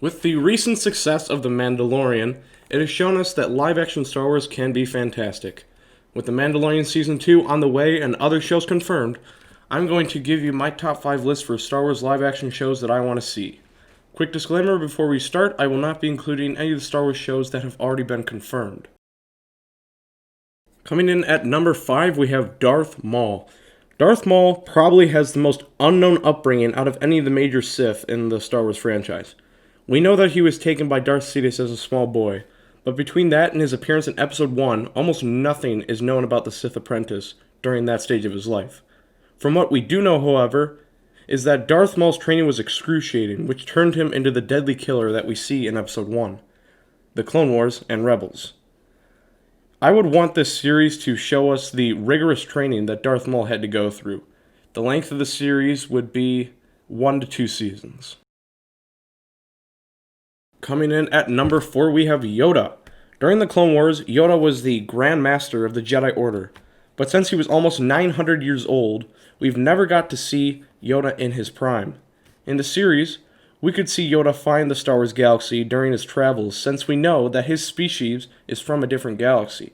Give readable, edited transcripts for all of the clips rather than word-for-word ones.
With the recent success of The Mandalorian, it has shown us that live-action Star Wars can be fantastic. With The Mandalorian Season 2 on the way and other shows confirmed, I'm going to give you my top 5 list for Star Wars live-action shows that I want to see. Quick disclaimer before we start, I will not be including any of the Star Wars shows that have already been confirmed. Coming in at number 5, we have Darth Maul. Darth Maul probably has the most unknown upbringing out of any of the major Sith in the Star Wars franchise. We know that he was taken by Darth Sidious as a small boy, but between that and his appearance in Episode 1, almost nothing is known about the Sith apprentice during that stage of his life. From what we do know, however, is that Darth Maul's training was excruciating, which turned him into the deadly killer that we see in Episode 1, The Clone Wars and Rebels. I would want this series to show us the rigorous training that Darth Maul had to go through. The length of the series would be 1 to 2 seasons. Coming in at number 4, we have Yoda. During the Clone Wars, Yoda was the Grand Master of the Jedi Order. But since he was almost 900 years old, we've never got to see Yoda in his prime. In the series, we could see Yoda find the Star Wars galaxy during his travels, since we know that his species is from a different galaxy.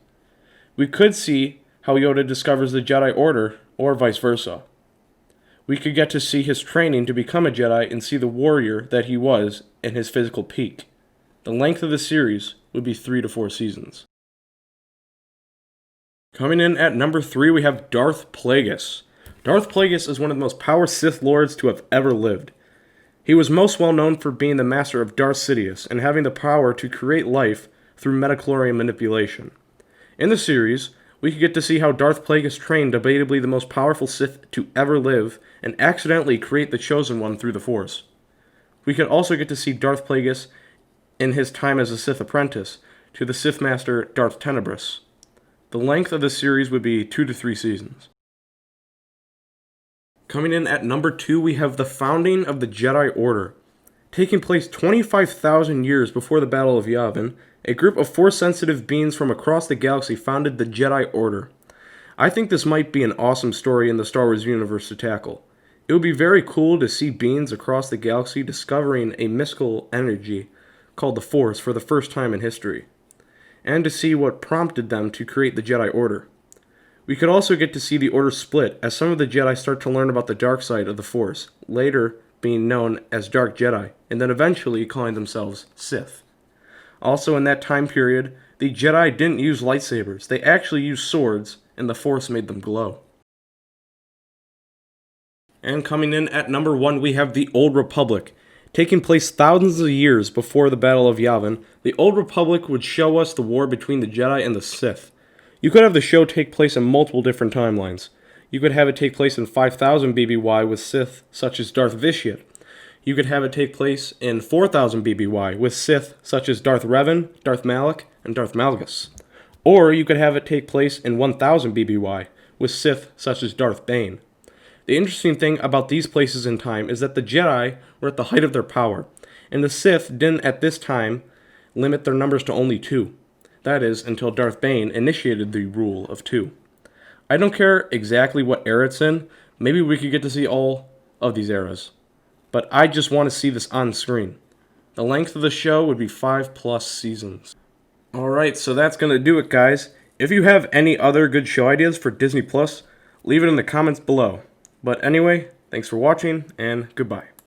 We could see how Yoda discovers the Jedi Order, or vice versa. We could get to see his training to become a Jedi and see the warrior that he was in his physical peak. The length of the series would be 3 to 4 seasons. Coming in at number 3, we have Darth Plagueis. Darth Plagueis is one of the most powerful Sith Lords to have ever lived. He was most well known for being the master of Darth Sidious and having the power to create life through metachlorian manipulation. In the series, we could get to see how Darth Plagueis trained debatably the most powerful Sith to ever live and accidentally create the Chosen One through the Force. We could also get to see Darth Plagueis in his time as a Sith apprentice to the Sith Master Darth Tenebrous. The length of the series would be 2 to 3 seasons. Coming in at number 2, we have the founding of the Jedi Order. Taking place 25,000 years before the Battle of Yavin, a group of Force-sensitive beings from across the galaxy founded the Jedi Order. I think this might be an awesome story in the Star Wars universe to tackle. It would be very cool to see beings across the galaxy discovering a mystical energy called the Force for the first time in history, and to see what prompted them to create the Jedi Order. We could also get to see the Order split as some of the Jedi start to learn about the dark side of the Force, later being known as Dark Jedi, and then eventually calling themselves Sith. Also in that time period, the Jedi didn't use lightsabers, they actually used swords, and the Force made them glow. And coming in at number 1, we have the Old Republic. Taking place thousands of years before the Battle of Yavin, the Old Republic would show us the war between the Jedi and the Sith. You could have the show take place in multiple different timelines. You could have it take place in 5000 BBY with Sith such as Darth Vitiate. You could have it take place in 4000 BBY with Sith such as Darth Revan, Darth Malak, and Darth Malgus. Or you could have it take place in 1000 BBY with Sith such as Darth Bane. The interesting thing about these places in time is that the Jedi were at the height of their power, and the Sith didn't at this time limit their numbers to only 2. That is, until Darth Bane initiated the rule of 2. I don't care exactly what era it's in, maybe we could get to see all of these eras. But I just want to see this on screen. The length of the show would be 5+ seasons. Alright, so that's going to do it, guys. If you have any other good show ideas for Disney Plus, leave it in the comments below. But anyway, thanks for watching, and goodbye.